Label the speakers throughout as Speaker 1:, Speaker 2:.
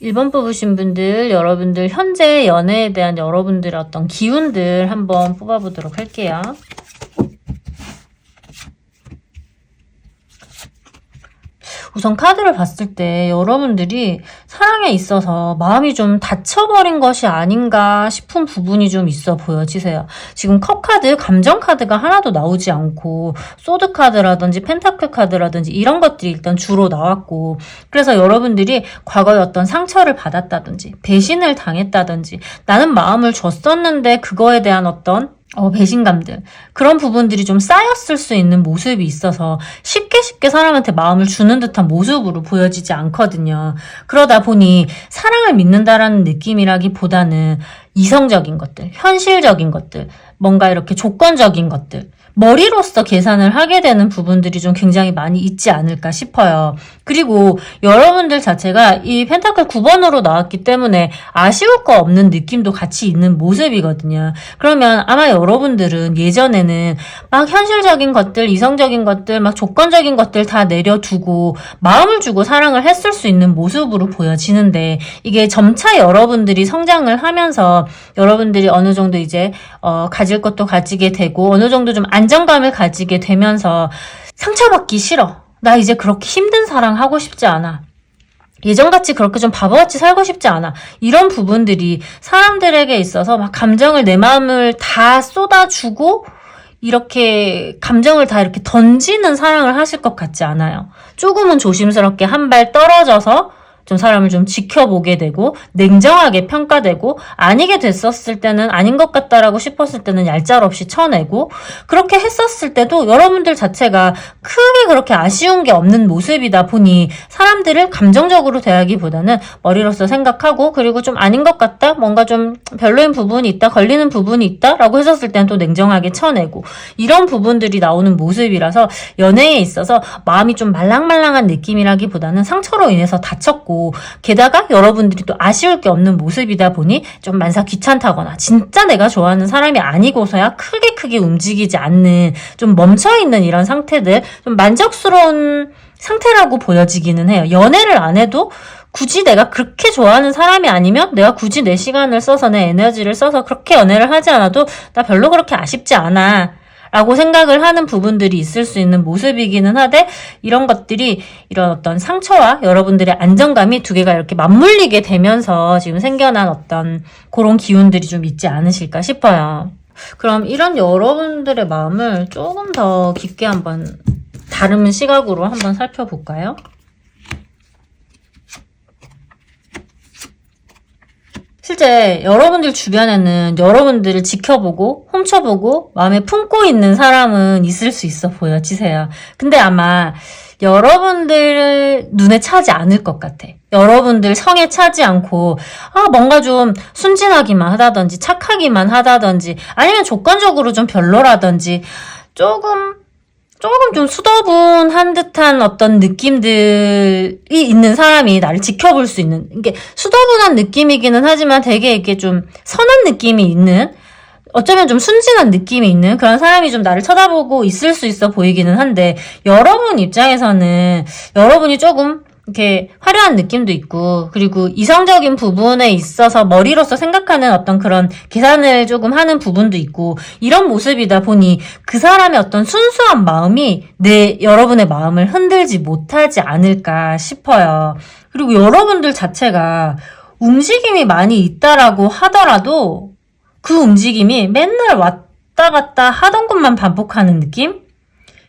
Speaker 1: 1번 뽑으신 분들, 여러분들 현재 연애에 대한 여러분들의 어떤 기운들 한번 뽑아보도록 할게요. 우선 카드를 봤을 때 여러분들이 사랑에 있어서 마음이 좀 닫혀버린 것이 아닌가 싶은 부분이 좀 있어 보여지세요. 지금 컵 카드, 감정 카드가 하나도 나오지 않고 소드 카드라든지 펜타클 카드라든지 이런 것들이 일단 주로 나왔고, 그래서 여러분들이 과거에 어떤 상처를 받았다든지 배신을 당했다든지 나는 마음을 줬었는데 그거에 대한 어떤 배신감들, 그런 부분들이 좀 쌓였을 수 있는 모습이 있어서 쉽게 사람한테 마음을 주는 듯한 모습으로 보여지지 않거든요. 그러다 보니 사랑을 믿는다라는 느낌이라기보다는 이성적인 것들, 현실적인 것들, 뭔가 이렇게 조건적인 것들, 머리로서 계산을 하게 되는 부분들이 좀 굉장히 많이 있지 않을까 싶어요. 그리고 여러분들 자체가 이 펜타클 9번으로 나왔기 때문에 아쉬울 거 없는 느낌도 같이 있는 모습이거든요. 그러면 아마 여러분들은 예전에는 막 현실적인 것들, 이성적인 것들, 막 조건적인 것들 다 내려두고 마음을 주고 사랑을 했을 수 있는 모습으로 보여지는데, 이게 점차 여러분들이 성장을 하면서 여러분들이 어느 정도 이제 가질 것도 가지게 되고 어느 정도 좀 안정감을 가지게 되면서 상처받기 싫어. 나 이제 그렇게 힘든 사랑 하고 싶지 않아. 예전같이 그렇게 좀 바보같이 살고 싶지 않아. 이런 부분들이 사람들에게 있어서 막 감정을, 내 마음을 다 쏟아주고 이렇게 감정을 다 이렇게 던지는 사랑을 하실 것 같지 않아요. 조금은 조심스럽게 한 발 떨어져서 좀 사람을 좀 지켜보게 되고 냉정하게 평가되고, 아니게 됐었을 때는 아닌 것 같다라고 싶었을 때는 얄짤없이 쳐내고, 그렇게 했었을 때도 여러분들 자체가 크게 그렇게 아쉬운 게 없는 모습이다 보니 사람들을 감정적으로 대하기보다는 머리로서 생각하고, 그리고 좀 아닌 것 같다, 뭔가 좀 별로인 부분이 있다, 걸리는 부분이 있다 라고 했었을 때는 또 냉정하게 쳐내고, 이런 부분들이 나오는 모습이라서 연애에 있어서 마음이 좀 말랑말랑한 느낌이라기보다는 상처로 인해서 다쳤고, 게다가 여러분들이 또 아쉬울 게 없는 모습이다 보니 좀 만사 귀찮다거나 진짜 내가 좋아하는 사람이 아니고서야 크게 움직이지 않는, 좀 멈춰있는 이런 상태들, 좀 만족스러운 상태라고 보여지기는 해요. 연애를 안 해도 굳이 내가 그렇게 좋아하는 사람이 아니면 내가 굳이 내 시간을 써서 내 에너지를 써서 그렇게 연애를 하지 않아도 나 별로 그렇게 아쉽지 않아 라고 생각을 하는 부분들이 있을 수 있는 모습이기는 하되, 이런 것들이 이런 어떤 상처와 여러분들의 안정감이 두 개가 이렇게 맞물리게 되면서 지금 생겨난 어떤 그런 기운들이 좀 있지 않으실까 싶어요. 그럼 이런 여러분들의 마음을 조금 더 깊게 한번 다른 시각으로 한번 살펴볼까요? 실제 여러분들 주변에는 여러분들을 지켜보고 훔쳐보고 마음에 품고 있는 사람은 있을 수 있어 보여지세요. 근데 아마 여러분들 눈에 차지 않을 것 같아. 여러분들 성에 차지 않고 뭔가 좀 순진하기만 하다든지 착하기만 하다든지 아니면 조건적으로 좀 별로라든지 조금 좀 수더분한 듯한 어떤 느낌들이 있는 사람이 나를 지켜볼 수 있는, 이게 수더분한 느낌이기는 하지만 되게 이렇게 좀 선한 느낌이 있는, 어쩌면 좀 순진한 느낌이 있는 그런 사람이 좀 나를 쳐다보고 있을 수 있어 보이기는 한데, 여러분 입장에서는 여러분이 조금 이렇게 화려한 느낌도 있고, 그리고 이성적인 부분에 있어서 머리로서 생각하는 어떤 그런 계산을 조금 하는 부분도 있고, 이런 모습이다 보니 그 사람의 어떤 순수한 마음이 여러분의 마음을 흔들지 못하지 않을까 싶어요. 그리고 여러분들 자체가 움직임이 많이 있다라고 하더라도 그 움직임이 맨날 왔다 갔다 하던 것만 반복하는 느낌?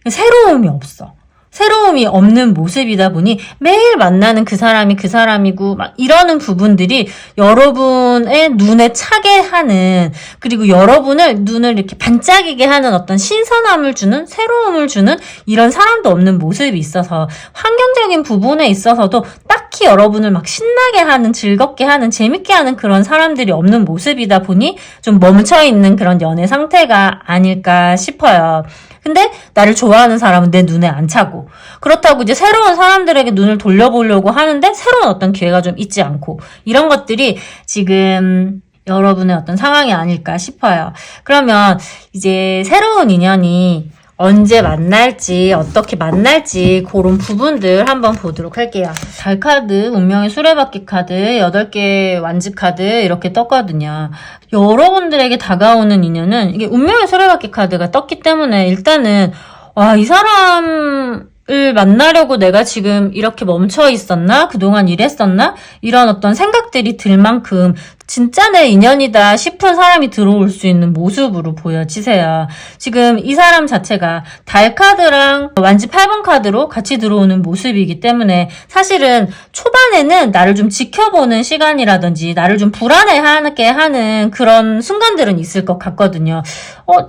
Speaker 1: 새로움이 없어. 새로움이 없는 모습이다 보니 매일 만나는 그 사람이 그 사람이고 막 이러는 부분들이 여러분의 눈에 차게 하는, 그리고 여러분을 눈을 이렇게 반짝이게 하는 어떤 신선함을 주는, 새로움을 주는 이런 사람도 없는 모습이 있어서 환경적인 부분에 있어서도 딱히 여러분을 막 신나게 하는, 즐겁게 하는, 재밌게 하는 그런 사람들이 없는 모습이다 보니 좀 멈춰있는 그런 연애 상태가 아닐까 싶어요. 근데 나를 좋아하는 사람은 내 눈에 안 차고, 그렇다고 이제 새로운 사람들에게 눈을 돌려보려고 하는데 새로운 어떤 기회가 좀 있지 않고, 이런 것들이 지금 여러분의 어떤 상황이 아닐까 싶어요. 그러면 이제 새로운 인연이 언제 만날지, 어떻게 만날지 그런 부분들 한번 보도록 할게요. 달 카드, 운명의 수레바퀴 카드, 8개 완지 카드 이렇게 떴거든요. 여러분들에게 다가오는 인연은 이게 운명의 수레바퀴 카드가 떴기 때문에 일단은 와, 이 사람을 만나려고 내가 지금 이렇게 멈춰 있었나? 그동안 이랬었나? 이런 어떤 생각들이 들 만큼 진짜 내 인연이다 싶은 사람이 들어올 수 있는 모습으로 보여지세요. 지금 이 사람 자체가 달 카드랑 완지 8번 카드로 같이 들어오는 모습이기 때문에 사실은 초반에는 나를 좀 지켜보는 시간이라든지 나를 좀 불안해하게 하는 그런 순간들은 있을 것 같거든요.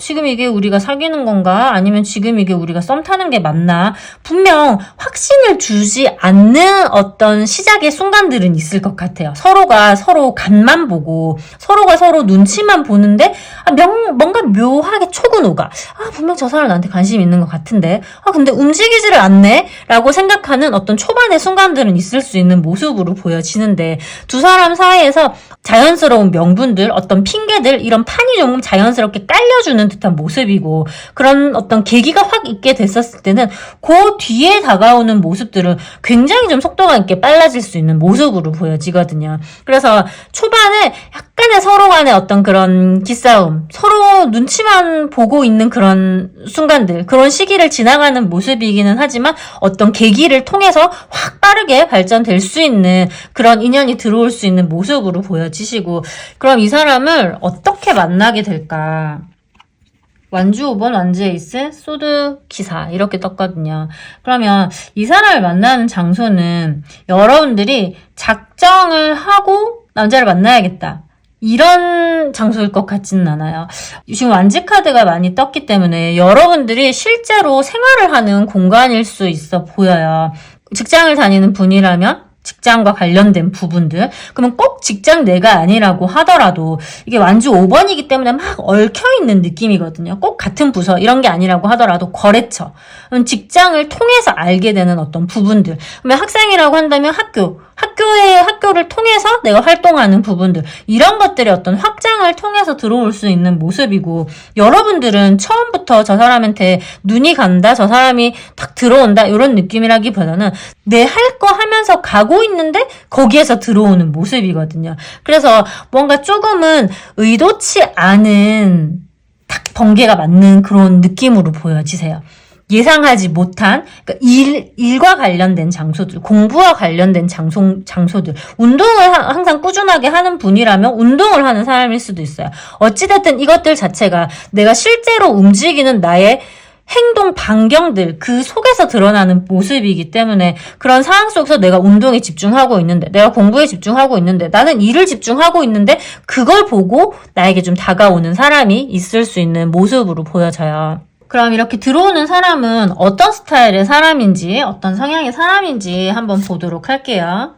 Speaker 1: 지금 이게 우리가 사귀는 건가? 아니면 지금 이게 우리가 썸 타는 게 맞나? 분명 확신을 주지 않는 어떤 시작의 순간들은 있을 것 같아요. 서로가 서로 간만 보고 서로가 서로 눈치만 보는데 뭔가 묘하게 촉은 오가. 분명 저 사람 나한테 관심 있는 것 같은데 근데 움직이지를 않네? 라고 생각하는 어떤 초반의 순간들은 있을 수 있는 모습으로 보여지는데 두 사람 사이에서 자연스러운 명분들, 어떤 핑계들 이런 판이 조금 자연스럽게 깔려주는 듯한 모습이고 그런 어떤 계기가 확 있게 됐었을 때는 그 뒤에 다가오는 모습들은 굉장히 좀 속도가 있게 빨라질 수 있는 모습으로 보여지거든요. 그래서 초반에 약간의 서로 간의 어떤 그런 기싸움, 서로 눈치만 보고 있는 그런 순간들, 그런 시기를 지나가는 모습이기는 하지만 어떤 계기를 통해서 확 빠르게 발전될 수 있는 그런 인연이 들어올 수 있는 모습으로 보여지시고 그럼 이 사람을 어떻게 만나게 될까? 완주 5번 완주 에이스 소드 기사 이렇게 떴거든요. 그러면 이 사람을 만나는 장소는 여러분들이 작정을 하고 남자를 만나야겠다. 이런 장소일 것 같지는 않아요. 지금 완지 카드가 많이 떴기 때문에 여러분들이 실제로 생활을 하는 공간일 수 있어 보여요. 직장을 다니는 분이라면 직장과 관련된 부분들. 그러면 꼭 직장 내가 아니라고 하더라도 이게 완주 5번이기 때문에 막 얽혀있는 느낌이거든요. 꼭 같은 부서 이런 게 아니라고 하더라도 거래처. 직장을 통해서 알게 되는 어떤 부분들. 그러면 학생이라고 한다면 학교를 통해서 내가 활동하는 부분들. 이런 것들이 어떤 확장을 통해서 들어올 수 있는 모습이고 여러분들은 처음부터 저 사람한테 눈이 간다, 저 사람이 탁 들어온다 이런 느낌이라기보다는 내 할 거 하면서 가고 있는데 거기에서 들어오는 모습이거든요. 그래서 뭔가 조금은 의도치 않은 탁 번개가 맞는 그런 느낌으로 보여지세요. 예상하지 못한 그러니까 일과 관련된 장소들, 공부와 관련된 장소들, 운동을 항상 꾸준하게 하는 분이라면 운동을 하는 사람일 수도 있어요. 어찌됐든 이것들 자체가 내가 실제로 움직이는 나의 행동 반경들 그 속에서 드러나는 모습이기 때문에 그런 상황 속에서 내가 운동에 집중하고 있는데 내가 공부에 집중하고 있는데 나는 일을 집중하고 있는데 그걸 보고 나에게 좀 다가오는 사람이 있을 수 있는 모습으로 보여져요. 그럼 이렇게 들어오는 사람은 어떤 스타일의 사람인지 어떤 성향의 사람인지 한번 보도록 할게요.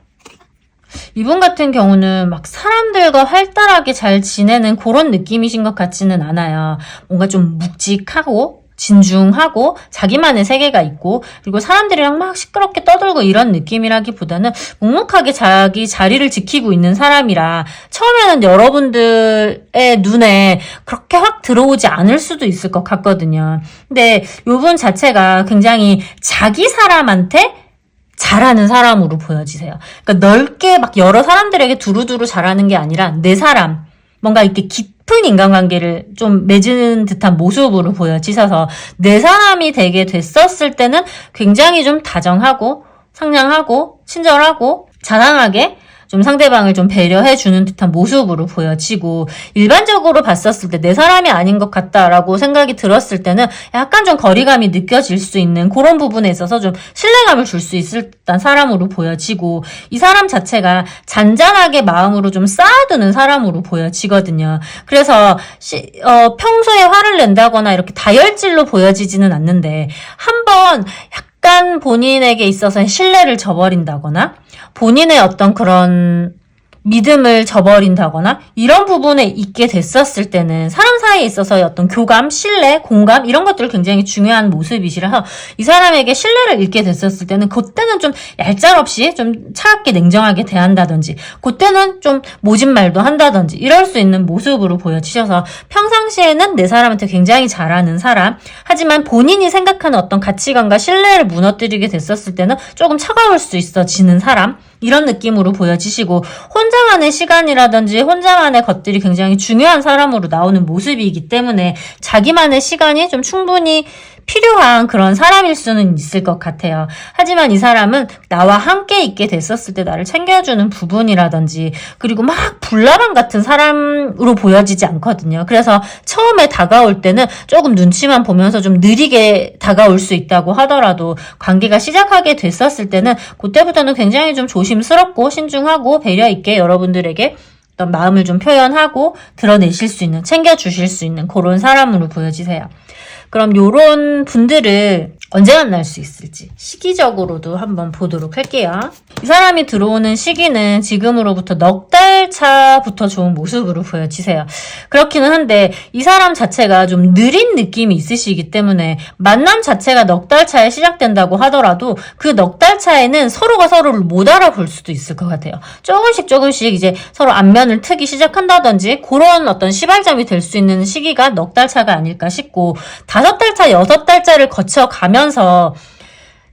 Speaker 1: 이분 같은 경우는 막 사람들과 활달하게 잘 지내는 그런 느낌이신 것 같지는 않아요. 뭔가 좀 묵직하고 진중하고 자기만의 세계가 있고 그리고 사람들이랑 막 시끄럽게 떠들고 이런 느낌이라기보다는 묵묵하게 자기 자리를 지키고 있는 사람이라 처음에는 여러분들의 눈에 그렇게 확 들어오지 않을 수도 있을 것 같거든요. 근데 요분 자체가 굉장히 자기 사람한테 잘하는 사람으로 보여지세요. 그러니까 넓게 막 여러 사람들에게 두루두루 잘하는 게 아니라 내 사람, 뭔가 이렇게 깊은 인간관계를 좀 맺은 듯한 모습으로 보여지셔서 내 사람이 되게 됐었을 때는 굉장히 좀 다정하고 상냥하고 친절하고 자상하게 좀 상대방을 좀 배려해주는 듯한 모습으로 보여지고 일반적으로 봤었을 때 내 사람이 아닌 것 같다라고 생각이 들었을 때는 약간 좀 거리감이 느껴질 수 있는 그런 부분에 있어서 좀 신뢰감을 줄 수 있을 듯한 사람으로 보여지고 이 사람 자체가 잔잔하게 마음으로 좀 쌓아두는 사람으로 보여지거든요. 그래서 평소에 화를 낸다거나 이렇게 다혈질로 보여지지는 않는데 한번 약간 본인에게 있어서 신뢰를 저버린다거나 본인의 어떤 그런 믿음을 저버린다거나 이런 부분에 있게 됐었을 때는 사람 사이에 있어서의 어떤 교감, 신뢰, 공감 이런 것들을 굉장히 중요한 모습이시라서 이 사람에게 신뢰를 잃게 됐었을 때는 그때는 좀 얄짤없이 좀 차갑게 냉정하게 대한다든지 그때는 좀 모진 말도 한다든지 이럴 수 있는 모습으로 보여지셔서 평상시에는 내 사람한테 굉장히 잘하는 사람 하지만 본인이 생각하는 어떤 가치관과 신뢰를 무너뜨리게 됐었을 때는 조금 차가울 수 있어지는 사람 이런 느낌으로 보여지시고 혼자만의 시간이라든지 혼자만의 것들이 굉장히 중요한 사람으로 나오는 모습이기 때문에 자기만의 시간이 좀 충분히 필요한 그런 사람일 수는 있을 것 같아요. 하지만 이 사람은 나와 함께 있게 됐었을 때 나를 챙겨주는 부분이라든지 그리고 막 불나방 같은 사람으로 보여지지 않거든요. 그래서 처음에 다가올 때는 조금 눈치만 보면서 좀 느리게 다가올 수 있다고 하더라도 관계가 시작하게 됐었을 때는 그때부터는 굉장히 좀 조심스럽고 신중하고 배려 있게 여러분들에게 어떤 마음을 좀 표현하고 드러내실 수 있는, 챙겨주실 수 있는 그런 사람으로 보여지세요. 그럼 요런 분들을 언제 만날 수 있을지 시기적으로도 한번 보도록 할게요. 이 사람이 들어오는 시기는 지금으로부터 넉 달 차부터 좋은 모습으로 보여지세요. 그렇기는 한데 이 사람 자체가 좀 느린 느낌이 있으시기 때문에 만남 자체가 넉 달 차에 시작된다고 하더라도 그 넉 달 차에는 서로가 서로를 못 알아볼 수도 있을 것 같아요. 조금씩 이제 서로 안면을 트기 시작한다든지 그런 어떤 시발점이 될 수 있는 시기가 넉 달 차가 아닐까 싶고 5달 차, 6달짜를 거쳐가면서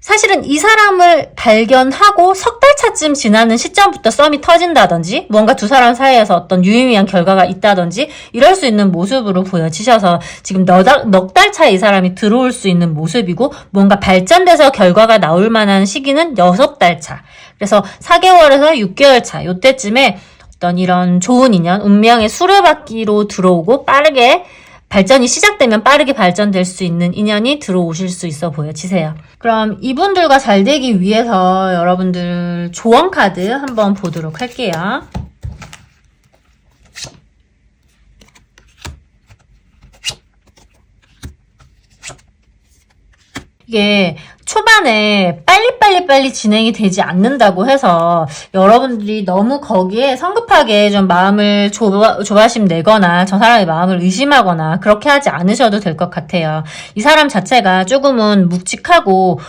Speaker 1: 사실은 이 사람을 발견하고 석 달 차쯤 지나는 시점부터 썸이 터진다든지 뭔가 두 사람 사이에서 어떤 유의미한 결과가 있다든지 이럴 수 있는 모습으로 보여지셔서 지금 넉 달 차에 이 사람이 들어올 수 있는 모습이고 뭔가 발전돼서 결과가 나올 만한 시기는 6달 차. 그래서 4개월에서 6개월 차 요때쯤에 어떤 이런 좋은 인연, 운명의 수레바퀴로 들어오고 빠르게 발전이 시작되면 빠르게 발전될 수 있는 인연이 들어오실 수 있어 보여지세요. 그럼 이분들과 잘 되기 위해서 여러분들 조언 카드 한번 보도록 할게요. 이게 초반에 빨리 진행이 되지 않는다고 해서 여러분들이 너무 거기에 성급하게 좀 마음을 조바심 내거나 저 사람의 마음을 의심하거나 그렇게 하지 않으셔도 될 것 같아요. 이 사람 자체가 조금은 묵직하고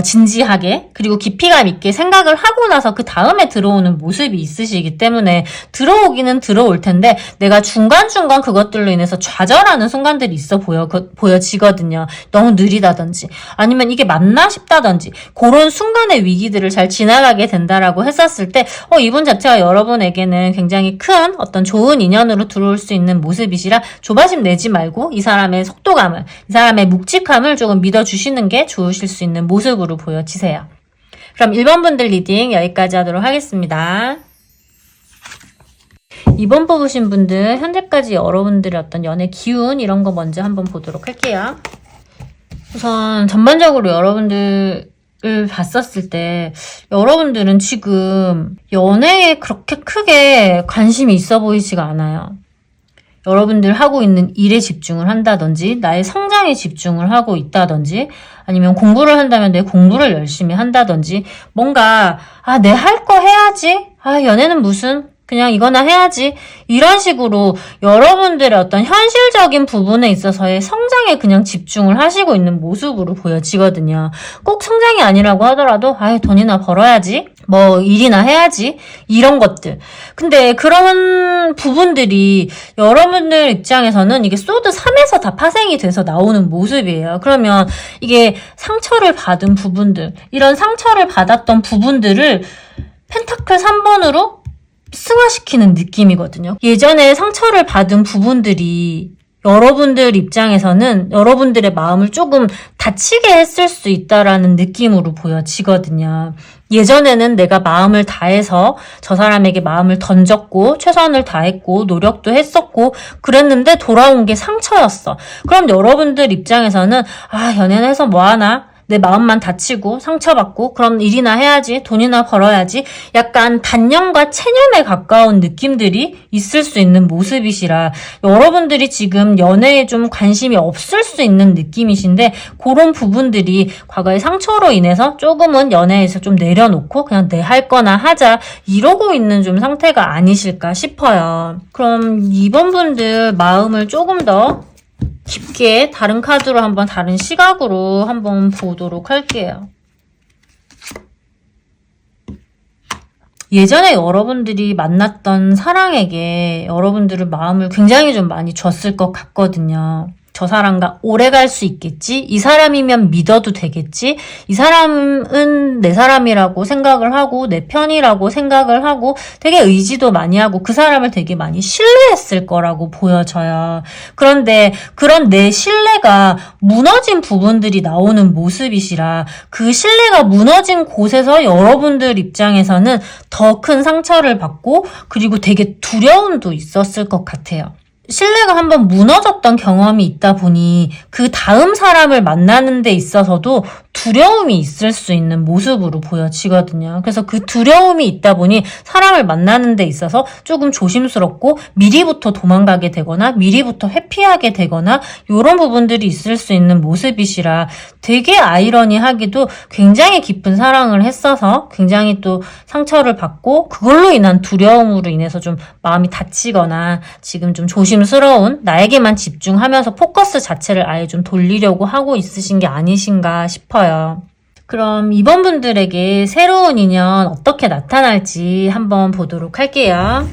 Speaker 1: 진지하게 그리고 깊이감 있게 생각을 하고 나서 그 다음에 들어오는 모습이 있으시기 때문에 들어오기는 들어올 텐데 내가 중간중간 그것들로 인해서 좌절하는 순간들이 있어 보여지거든요. 너무 느리다든지 아니면 이게 맞나 싶다든지 그런 순간의 위기들을 잘 지나가게 된다라고 했었을 때 이분 자체가 여러분에게는 굉장히 큰 어떤 좋은 인연으로 들어올 수 있는 모습이시라 조바심 내지 말고 이 사람의 속도감을 이 사람의 묵직함을 조금 믿어주시는 게 좋으실 수 있는 모습으로 보여지세요. 그럼 1번 분들 리딩 여기까지 하도록 하겠습니다. 2번 뽑으신 분들 현재까지 여러분들의 어떤 연애 기운 이런 거 먼저 한번 보도록 할게요. 우선 전반적으로 여러분들을 봤었을 때 여러분들은 지금 연애에 그렇게 크게 관심이 있어 보이지가 않아요. 여러분들 하고 있는 일에 집중을 한다든지 나의 성장에 집중을 하고 있다든지 아니면 공부를 한다면 내 공부를 열심히 한다든지 뭔가 내 할 거 해야지 연애는 무슨 그냥 이거나 해야지 이런 식으로 여러분들의 어떤 현실적인 부분에 있어서의 성장에 그냥 집중을 하시고 있는 모습으로 보여지거든요. 꼭 성장이 아니라고 하더라도 돈이나 벌어야지 뭐 일이나 해야지 이런 것들. 근데 그런 부분들이 여러분들 입장에서는 이게 소드 3에서 다 파생이 돼서 나오는 모습이에요. 그러면 이게 상처를 받은 부분들 이런 상처를 받았던 부분들을 펜타클 3번으로 승화시키는 느낌이거든요. 예전에 상처를 받은 부분들이 여러분들 입장에서는 여러분들의 마음을 조금 다치게 했을 수 있다라는 느낌으로 보여지거든요. 예전에는 내가 마음을 다해서 저 사람에게 마음을 던졌고 최선을 다했고 노력도 했었고 그랬는데 돌아온 게 상처였어. 그럼 여러분들 입장에서는 연애는 해서 뭐하나? 내 마음만 다치고 상처받고 그럼 일이나 해야지, 돈이나 벌어야지, 약간 단념과 체념에 가까운 느낌들이 있을 수 있는 모습이시라 여러분들이 지금 연애에 좀 관심이 없을 수 있는 느낌이신데, 그런 부분들이 과거의 상처로 인해서 조금은 연애에서 좀 내려놓고 그냥 내 할 거나 하자 이러고 있는 좀 상태가 아니실까 싶어요. 그럼 이번 분들 마음을 조금 더 깊게 다른 카드로 한번, 다른 시각으로 한번 보도록 할게요. 예전에 여러분들이 만났던 사랑에게 여러분들은 마음을 굉장히 좀 많이 줬을 것 같거든요. 저 사람과 오래 갈 수 있겠지? 이 사람이면 믿어도 되겠지? 이 사람은 내 사람이라고 생각을 하고 내 편이라고 생각을 하고 되게 의지도 많이 하고 그 사람을 되게 많이 신뢰했을 거라고 보여져요. 그런데 그런 내 신뢰가 무너진 부분들이 나오는 모습이시라 그 신뢰가 무너진 곳에서 여러분들 입장에서는 더 큰 상처를 받고 그리고 되게 두려움도 있었을 것 같아요. 신뢰가 한번 무너졌던 경험이 있다 보니 그 다음 사람을 만나는 데 있어서도 두려움이 있을 수 있는 모습으로 보여지거든요. 그래서 그 두려움이 있다 보니 사람을 만나는 데 있어서 조금 조심스럽고 미리부터 도망가게 되거나 미리부터 회피하게 되거나 이런 부분들이 있을 수 있는 모습이시라 되게 아이러니하게도 굉장히 깊은 사랑을 했어서 굉장히 또 상처를 받고 그걸로 인한 두려움으로 인해서 좀 마음이 다치거나 지금 좀 조심스러운 나에게만 집중하면서 포커스 자체를 아예 좀 돌리려고 하고 있으신 게 아니신가 싶어요. 그럼 이번 분들에게 새로운 인연 어떻게 나타날지 한번 보도록 할게요.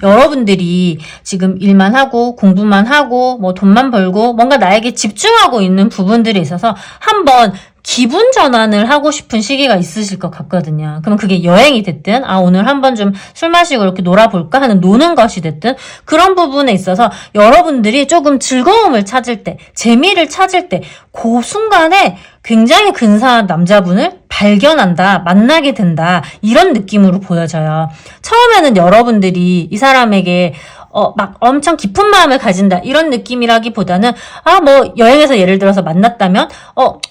Speaker 1: 여러분들이 지금 일만 하고 공부만 하고 뭐 돈만 벌고 뭔가 나에게 집중하고 있는 부분들이 있어서 한번 기분 전환을 하고 싶은 시기가 있으실 것 같거든요. 그럼 그게 여행이 됐든 오늘 한번 좀 술 마시고 이렇게 놀아볼까 하는 노는 것이 됐든 그런 부분에 있어서 여러분들이 조금 즐거움을 찾을 때, 재미를 찾을 때 그 순간에 굉장히 근사한 남자분을 발견한다, 만나게 된다 이런 느낌으로 보여져요. 처음에는 여러분들이 이 사람에게 막 엄청 깊은 마음을 가진다 이런 느낌이라기보다는 뭐 여행에서 예를 들어서 만났다면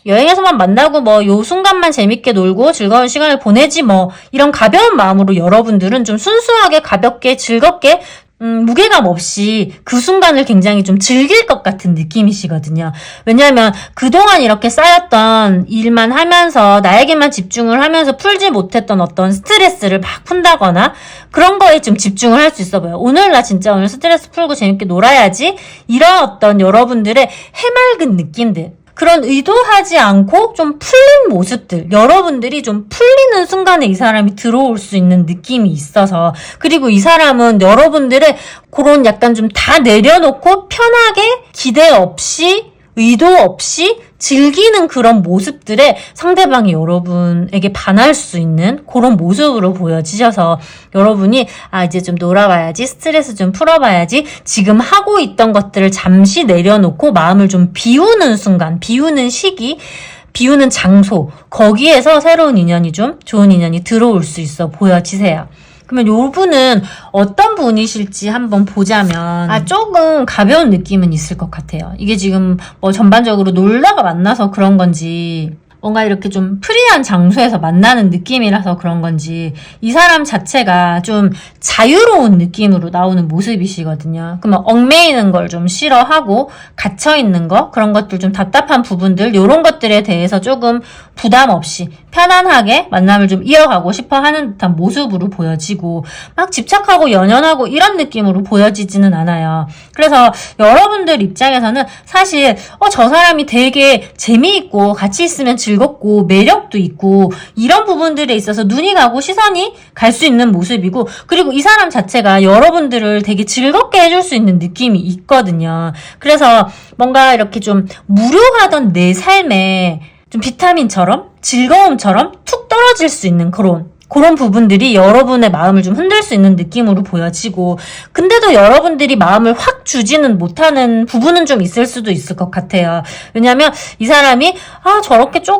Speaker 1: 여행에서만 만나고 뭐 요 순간만 재밌게 놀고 즐거운 시간을 보내지 뭐 이런 가벼운 마음으로 여러분들은 좀 순수하게 가볍게 즐겁게 무게감 없이 그 순간을 굉장히 좀 즐길 것 같은 느낌이시거든요. 왜냐하면 그동안 이렇게 쌓였던 일만 하면서 나에게만 집중을 하면서 풀지 못했던 어떤 스트레스를 막 푼다거나 그런 거에 좀 집중을 할 수 있어 보여요. 오늘 나 진짜 오늘 스트레스 풀고 재밌게 놀아야지 이런 어떤 여러분들의 해맑은 느낌들, 그런 의도하지 않고 좀 풀린 모습들, 여러분들이 좀 풀리는 순간에 이 사람이 들어올 수 있는 느낌이 있어서, 그리고 이 사람은 여러분들의 그런 약간 좀 다 내려놓고 편하게 기대 없이 의도 없이 즐기는 그런 모습들에 상대방이 여러분에게 반할 수 있는 그런 모습으로 보여지셔서 여러분이 이제 좀 놀아봐야지, 스트레스 좀 풀어봐야지, 지금 하고 있던 것들을 잠시 내려놓고 마음을 좀 비우는 순간, 비우는 시기, 비우는 장소, 거기에서 새로운 인연이 좀 좋은 인연이 들어올 수 있어 보여지세요. 그러면 요 분은 어떤 분이실지 한번 보자면 조금 가벼운 느낌은 있을 것 같아요. 이게 지금 뭐 전반적으로 놀다가 만나서 그런 건지 뭔가 이렇게 좀 프리한 장소에서 만나는 느낌이라서 그런 건지 이 사람 자체가 좀 자유로운 느낌으로 나오는 모습이시거든요. 그러면 얽매이는 걸 좀 싫어하고 갇혀있는 거, 그런 것들 좀 답답한 부분들, 이런 것들에 대해서 조금 부담 없이 편안하게 만남을 좀 이어가고 싶어 하는 듯한 모습으로 보여지고 막 집착하고 연연하고 이런 느낌으로 보여지지는 않아요. 그래서 여러분들 입장에서는 사실 저 사람이 되게 재미있고 같이 있으면 즐겁고 매력도 있고 이런 부분들에 있어서 눈이 가고 시선이 갈 수 있는 모습이고, 그리고 이 사람 자체가 여러분들을 되게 즐겁게 해줄 수 있는 느낌이 있거든요. 그래서 뭔가 이렇게 좀 무료하던 내 삶에 좀 비타민처럼 즐거움처럼 툭 떨어질 수 있는 그런 부분들이 여러분의 마음을 좀 흔들 수 있는 느낌으로 보여지고, 근데도 여러분들이 마음을 확 주지는 못하는 부분은 좀 있을 수도 있을 것 같아요. 왜냐면 이 사람이 저렇게 좀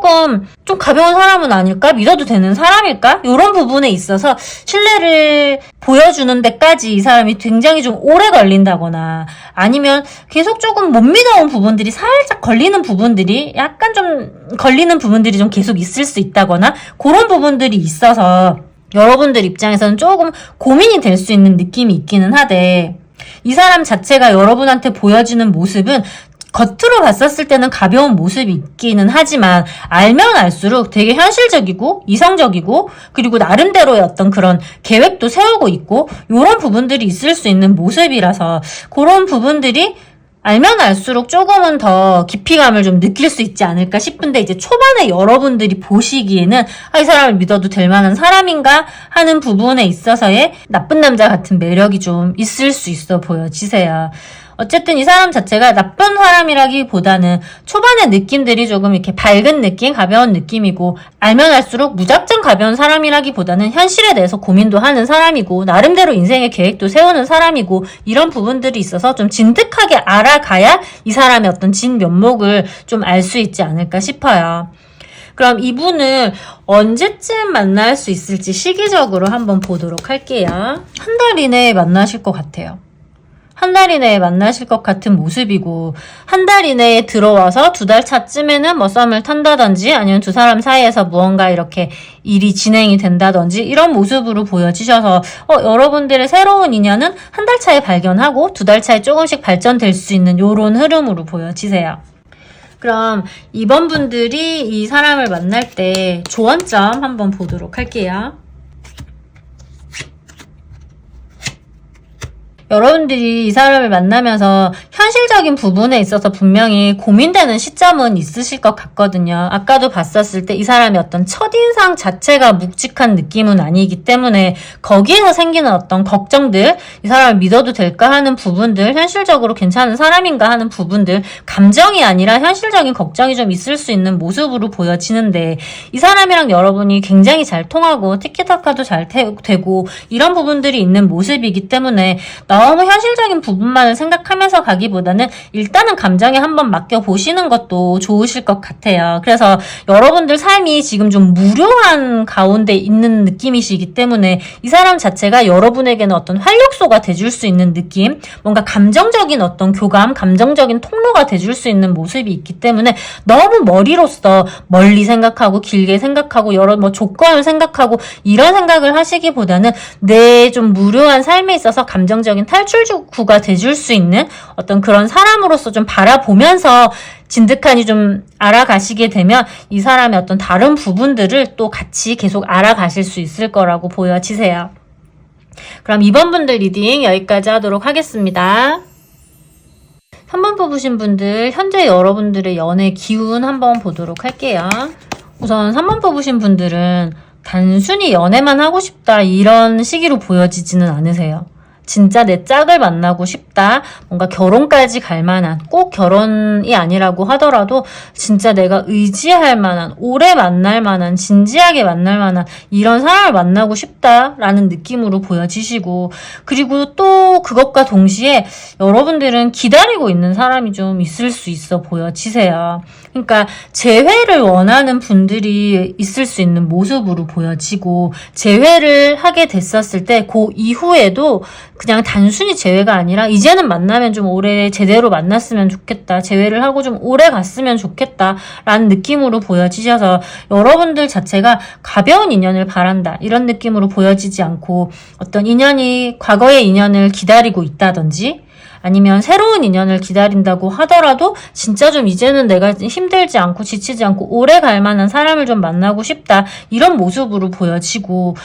Speaker 1: 가벼운 사람은 아닐까? 믿어도 되는 사람일까? 이런 부분에 있어서 신뢰를 보여주는 데까지 이 사람이 굉장히 좀 오래 걸린다거나 아니면 계속 조금 못 믿어온 부분들이 살짝 걸리는 부분들이 약간 좀 걸리는 부분들이 좀 계속 있을 수 있다거나 그런 부분들이 있어서 여러분들 입장에서는 조금 고민이 될 수 있는 느낌이 있기는 하되, 이 사람 자체가 여러분한테 보여지는 모습은 겉으로 봤었을 때는 가벼운 모습이 있기는 하지만 알면 알수록 되게 현실적이고 이성적이고 그리고 나름대로의 어떤 그런 계획도 세우고 있고 이런 부분들이 있을 수 있는 모습이라서, 그런 부분들이 알면 알수록 조금은 더 깊이감을 좀 느낄 수 있지 않을까 싶은데, 이제 초반에 여러분들이 보시기에는 이 사람을 믿어도 될 만한 사람인가 하는 부분에 있어서의 나쁜 남자 같은 매력이 좀 있을 수 있어 보여지세요. 어쨌든 이 사람 자체가 나쁜 사람이라기보다는 초반의 느낌들이 조금 이렇게 밝은 느낌, 가벼운 느낌이고, 알면 알수록 무작정 가벼운 사람이라기보다는 현실에 대해서 고민도 하는 사람이고, 나름대로 인생의 계획도 세우는 사람이고, 이런 부분들이 있어서 좀 진득하게 알아가야 이 사람의 어떤 진 면목을 좀 알 수 있지 않을까 싶어요. 그럼 이분을 언제쯤 만날 수 있을지 시기적으로 한번 보도록 할게요. 한 달 이내에 만나실 것 같아요. 한 달 이내에 만나실 것 같은 모습이고, 한 달 이내에 들어와서 2달 차쯤에는 뭐 썸을 탄다든지 아니면 두 사람 사이에서 무언가 이렇게 일이 진행이 된다든지 이런 모습으로 보여지셔서 여러분들의 새로운 인연은 한 달 차에 발견하고 2달 차에 조금씩 발전될 수 있는 요런 흐름으로 보여지세요. 그럼 이번 분들이 이 사람을 만날 때 조언점 한번 보도록 할게요. 여러분들이 이 사람을 만나면서 현실적인 부분에 있어서 분명히 고민되는 시점은 있으실 것 같거든요. 아까도 봤었을 때 이 사람의 어떤 첫인상 자체가 묵직한 느낌은 아니기 때문에 거기에서 생기는 어떤 걱정들, 이 사람을 믿어도 될까 하는 부분들, 현실적으로 괜찮은 사람인가 하는 부분들, 감정이 아니라 현실적인 걱정이 좀 있을 수 있는 모습으로 보여지는데, 이 사람이랑 여러분이 굉장히 잘 통하고 티키타카도 잘 되고 이런 부분들이 있는 모습이기 때문에 너무 현실적인 부분만을 생각하면서 가기보다는 일단은 감정에 한번 맡겨보시는 것도 좋으실 것 같아요. 그래서 여러분들 삶이 지금 좀 무료한 가운데 있는 느낌이시기 때문에 이 사람 자체가 여러분에게는 어떤 활력소가 돼줄 수 있는 느낌, 뭔가 감정적인 어떤 교감, 감정적인 통로가 돼줄 수 있는 모습이 있기 때문에 너무 머리로서 멀리 생각하고 길게 생각하고 여러 조건을 생각하고 이런 생각을 하시기보다는 내 좀 무료한 삶에 있어서 감정적인 탈출구가 돼줄 수 있는 어떤 그런 사람으로서 좀 바라보면서 진득하니 좀 알아가시게 되면 이 사람의 어떤 다른 부분들을 또 같이 계속 알아가실 수 있을 거라고 보여지세요. 그럼 이번 분들 리딩 여기까지 하도록 하겠습니다. 3번 뽑으신 분들 현재 여러분들의 연애 기운 한번 보도록 할게요. 우선 3번 뽑으신 분들은 단순히 연애만 하고 싶다 이런 시기로 보여지지는 않으세요. 진짜 내 짝을 만나고 싶다, 뭔가 결혼까지 갈 만한, 꼭 결혼이 아니라고 하더라도 진짜 내가 의지할 만한, 오래 만날 만한, 진지하게 만날 만한 이런 사람을 만나고 싶다라는 느낌으로 보여지시고, 그리고 또 그것과 동시에 여러분들은 기다리고 있는 사람이 좀 있을 수 있어 보여지세요. 그러니까 재회를 원하는 분들이 있을 수 있는 모습으로 보여지고, 재회를 하게 됐었을 때 그 이후에도 그냥 단순히 재회가 아니라 이제는 만나면 좀 오래 제대로 만났으면 좋겠다, 재회를 하고 좀 오래 갔으면 좋겠다 라는 느낌으로 보여지셔서 여러분들 자체가 가벼운 인연을 바란다 이런 느낌으로 보여지지 않고, 어떤 인연이 과거의 인연을 기다리고 있다든지 아니면 새로운 인연을 기다린다고 하더라도 진짜 좀 이제는 내가 힘들지 않고 지치지 않고 오래 갈 만한 사람을 좀 만나고 싶다 이런 모습으로 보여지고,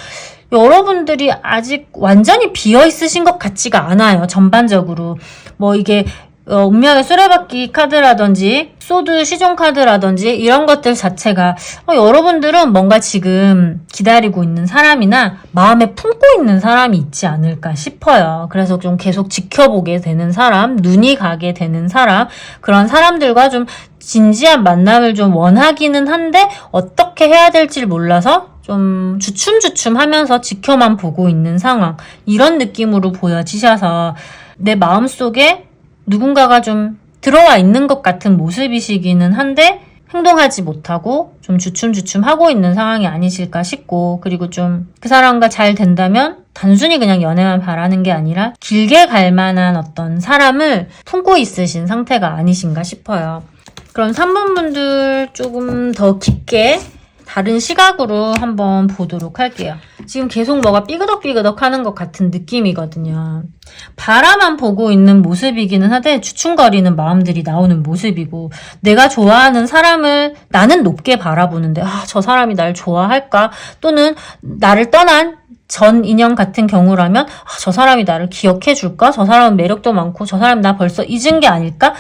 Speaker 1: 여러분들이 아직 완전히 비어 있으신 것 같지가 않아요. 전반적으로 뭐 이게 운명의 수레바퀴 카드라든지 소드 시종 카드라든지 이런 것들 자체가 여러분들은 뭔가 지금 기다리고 있는 사람이나 마음에 품고 있는 사람이 있지 않을까 싶어요. 그래서 좀 계속 지켜보게 되는 사람, 눈이 가게 되는 사람, 그런 사람들과 좀 진지한 만남을 좀 원하기는 한데 어떻게 해야 될지 몰라서 좀 주춤주춤 하면서 지켜만 보고 있는 상황, 이런 느낌으로 보여지셔서 내 마음속에 누군가가 좀 들어와 있는 것 같은 모습이시기는 한데 행동하지 못하고 좀 주춤주춤 하고 있는 상황이 아니실까 싶고, 그리고 좀 그 사람과 잘 된다면 단순히 그냥 연애만 바라는 게 아니라 길게 갈 만한 어떤 사람을 품고 있으신 상태가 아니신가 싶어요. 그럼 3번 분들 조금 더 깊게 다른 시각으로 한번 보도록 할게요. 지금 계속 뭐가 삐그덕삐그덕 하는 것 같은 느낌이거든요. 바라만 보고 있는 모습이기는 하되 주춤거리는 마음들이 나오는 모습이고, 내가 좋아하는 사람을 나는 높게 바라보는데 저 사람이 날 좋아할까? 또는 나를 떠난 전 인연 같은 경우라면 저 사람이 나를 기억해 줄까? 저 사람은 매력도 많고 저 사람 나 벌써 잊은 게 아닐까?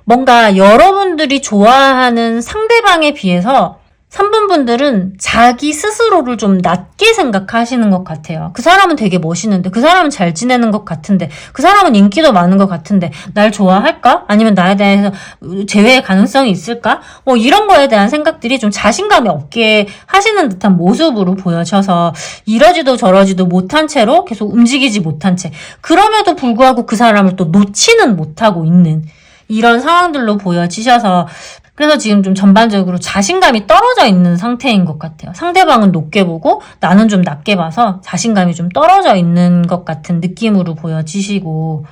Speaker 1: 뭔가 여러분들이 좋아하는 상대방에 비해서 3번 분들은 자기 스스로를 좀 낮게 생각하시는 것 같아요. 그 사람은 되게 멋있는데, 그 사람은 잘 지내는 것 같은데, 그 사람은 인기도 많은 것 같은데 날 좋아할까? 아니면 나에 대해서 재회의 가능성이 있을까? 이런 거에 대한 생각들이 좀 자신감이 없게 하시는 듯한 모습으로 보여져서 이러지도 저러지도 못한 채로 계속 움직이지 못한 채, 그럼에도 불구하고 그 사람을 또 놓지는 못하고 있는 이런 상황들로 보여지셔서, 그래서 지금 좀 전반적으로 자신감이 떨어져 있는 상태인 것 같아요. 상대방은 높게 보고 나는 좀 낮게 봐서 자신감이 좀 떨어져 있는 것 같은 느낌으로 보여지시고,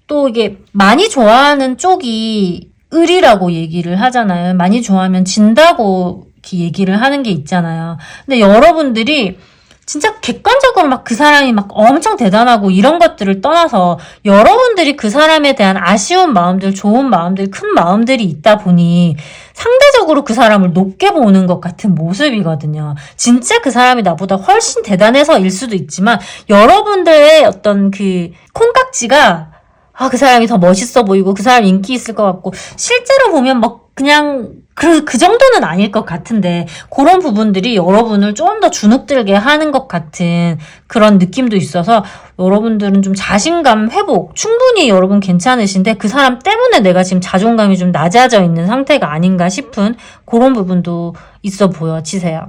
Speaker 1: 또 이게 많이 좋아하는 쪽이 을이라고 얘기를 하잖아요. 많이 좋아하면 진다고 이렇게 얘기를 하는 게 있잖아요. 근데 여러분들이 진짜 객관적으로 막 그 사람이 막 엄청 대단하고 이런 것들을 떠나서 여러분들이 그 사람에 대한 아쉬운 마음들, 좋은 마음들, 큰 마음들이 있다 보니 상대적으로 그 사람을 높게 보는 것 같은 모습이거든요. 진짜 그 사람이 나보다 훨씬 대단해서일 수도 있지만 여러분들의 어떤 그 콩깍지가 그 사람이 더 멋있어 보이고 그 사람 인기 있을 것 같고, 실제로 보면 뭐 그냥 그 정도는 아닐 것 같은데, 그런 부분들이 여러분을 좀 더 주눅들게 하는 것 같은 그런 느낌도 있어서 여러분들은 좀 자신감 회복, 충분히 여러분 괜찮으신데 그 사람 때문에 내가 지금 자존감이 좀 낮아져 있는 상태가 아닌가 싶은 그런 부분도 있어 보여지세요.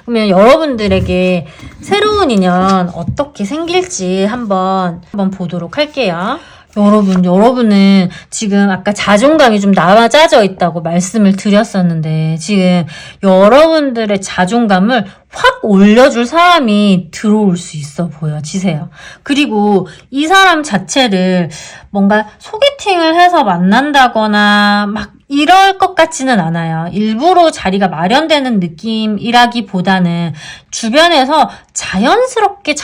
Speaker 1: 그러면 여러분들에게 새로운 인연 어떻게 생길지 한번 보도록 할게요. 여러분은 지금 아까 자존감이 좀 낮아져 있다고 말씀을 드렸었는데, 지금 여러분들의 자존감을 확 올려줄 사람이 들어올 수 있어 보여지세요. 그리고 이 사람 자체를 뭔가 소개팅을 해서 만난다거나 막 이럴 것 같지는 않아요. 일부러 자리가 마련되는 느낌이라기보다는 주변에서 자연스럽게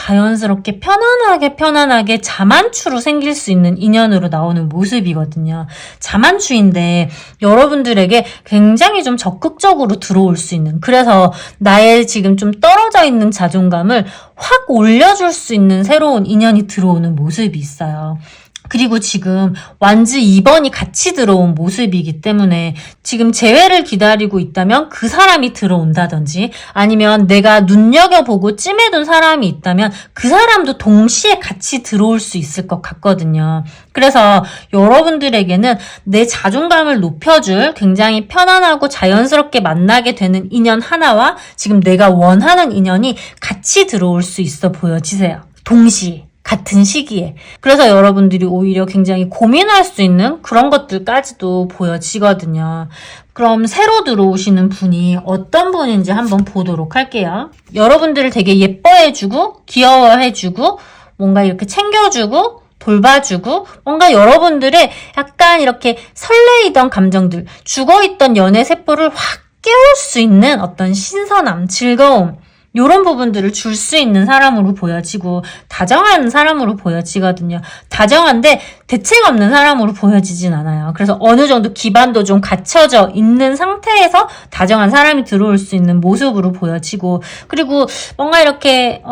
Speaker 1: 편안하게 자만추로 생길 수 있는 인연으로 나오는 모습이거든요. 자만추인데 여러분들에게 굉장히 좀 적극적으로 들어올 수 있는, 그래서 나의 지금 좀 떨어져 있는 자존감을 확 올려줄 수 있는 새로운 인연이 들어오는 모습이 있어요. 그리고 지금 완즈 2번이 같이 들어온 모습이기 때문에 지금 재회를 기다리고 있다면 그 사람이 들어온다든지, 아니면 내가 눈여겨보고 찜해둔 사람이 있다면 그 사람도 동시에 같이 들어올 수 있을 것 같거든요. 그래서 여러분들에게는 내 자존감을 높여줄 굉장히 편안하고 자연스럽게 만나게 되는 인연 하나와 지금 내가 원하는 인연이 같이 들어올 수 있어 보여지세요. 동시에. 같은 시기에. 그래서 여러분들이 오히려 굉장히 고민할 수 있는 그런 것들까지도 보여지거든요. 그럼 새로 들어오시는 분이 어떤 분인지 한번 보도록 할게요. 여러분들을 되게 예뻐해주고 귀여워해주고 뭔가 이렇게 챙겨주고 돌봐주고, 뭔가 여러분들의 약간 이렇게 설레이던 감정들, 죽어있던 연애 세포를 확 깨울 수 있는 어떤 신선함, 즐거움, 이런 부분들을 줄 수 있는 사람으로 보여지고 다정한 사람으로 보여지거든요. 다정한데 대책 없는 사람으로 보여지진 않아요. 그래서 어느 정도 기반도 좀 갖춰져 있는 상태에서 다정한 사람이 들어올 수 있는 모습으로 보여지고, 그리고 뭔가 이렇게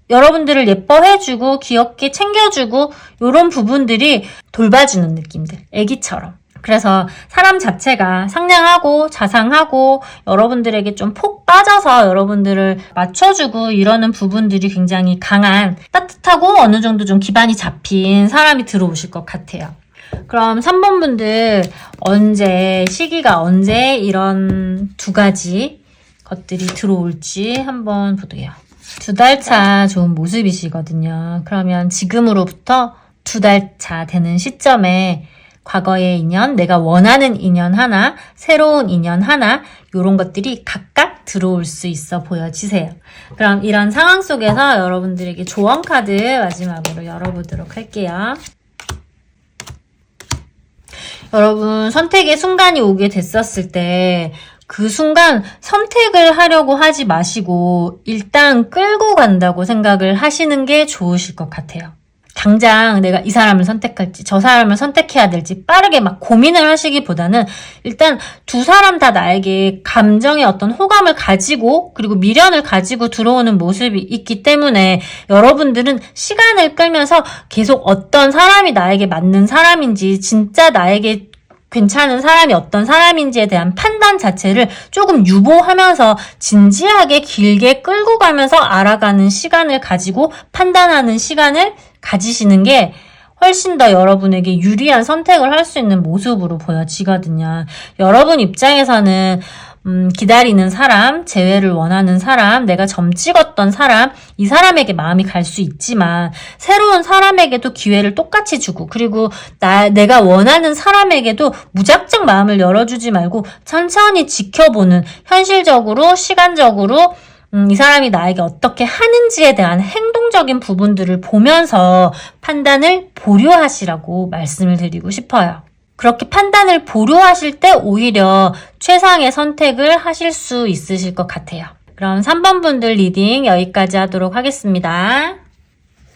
Speaker 1: 여러분들을 예뻐해주고 귀엽게 챙겨주고 이런 부분들이 돌봐주는 느낌들, 애기처럼. 그래서 사람 자체가 상냥하고 자상하고 여러분들에게 좀 폭 빠져서 여러분들을 맞춰주고 이러는 부분들이 굉장히 강한, 따뜻하고 어느 정도 좀 기반이 잡힌 사람이 들어오실 것 같아요. 그럼 3번 분들 시기가 언제 이런 두 가지 것들이 들어올지 한번 보도록 해요. 2달 차 좋은 모습이시거든요. 그러면 지금으로부터 2달 차 되는 시점에 과거의 인연, 내가 원하는 인연 하나, 새로운 인연 하나, 이런 것들이 각각 들어올 수 있어 보여지세요. 그럼 이런 상황 속에서 여러분들에게 조언 카드 마지막으로 열어보도록 할게요. 여러분, 선택의 순간이 오게 됐었을 때 그 순간 선택을 하려고 하지 마시고 일단 끌고 간다고 생각을 하시는 게 좋으실 것 같아요. 당장 내가 이 사람을 선택할지 저 사람을 선택해야 될지 빠르게 막 고민을 하시기보다는 일단 두 사람 다 나에게 감정의 어떤 호감을 가지고 그리고 미련을 가지고 들어오는 모습이 있기 때문에 여러분들은 시간을 끌면서 계속 어떤 사람이 나에게 맞는 사람인지 진짜 나에게 괜찮은 사람이 어떤 사람인지에 대한 판단 자체를 조금 유보하면서 진지하게 길게 끌고 가면서 알아가는 시간을 가지고 판단하는 시간을 가지시는 게 훨씬 더 여러분에게 유리한 선택을 할 수 있는 모습으로 보여지거든요. 여러분 입장에서는 기다리는 사람, 재회를 원하는 사람, 내가 점 찍었던 사람, 이 사람에게 마음이 갈 수 있지만 새로운 사람에게도 기회를 똑같이 주고 그리고 내가 원하는 사람에게도 무작정 마음을 열어주지 말고 천천히 지켜보는 현실적으로, 시간적으로 이 사람이 나에게 어떻게 하는지에 대한 행동적인 부분들을 보면서 판단을 보류하시라고 말씀을 드리고 싶어요. 그렇게 판단을 보류하실 때 오히려 최상의 선택을 하실 수 있으실 것 같아요. 그럼 3번 분들 리딩 여기까지 하도록 하겠습니다.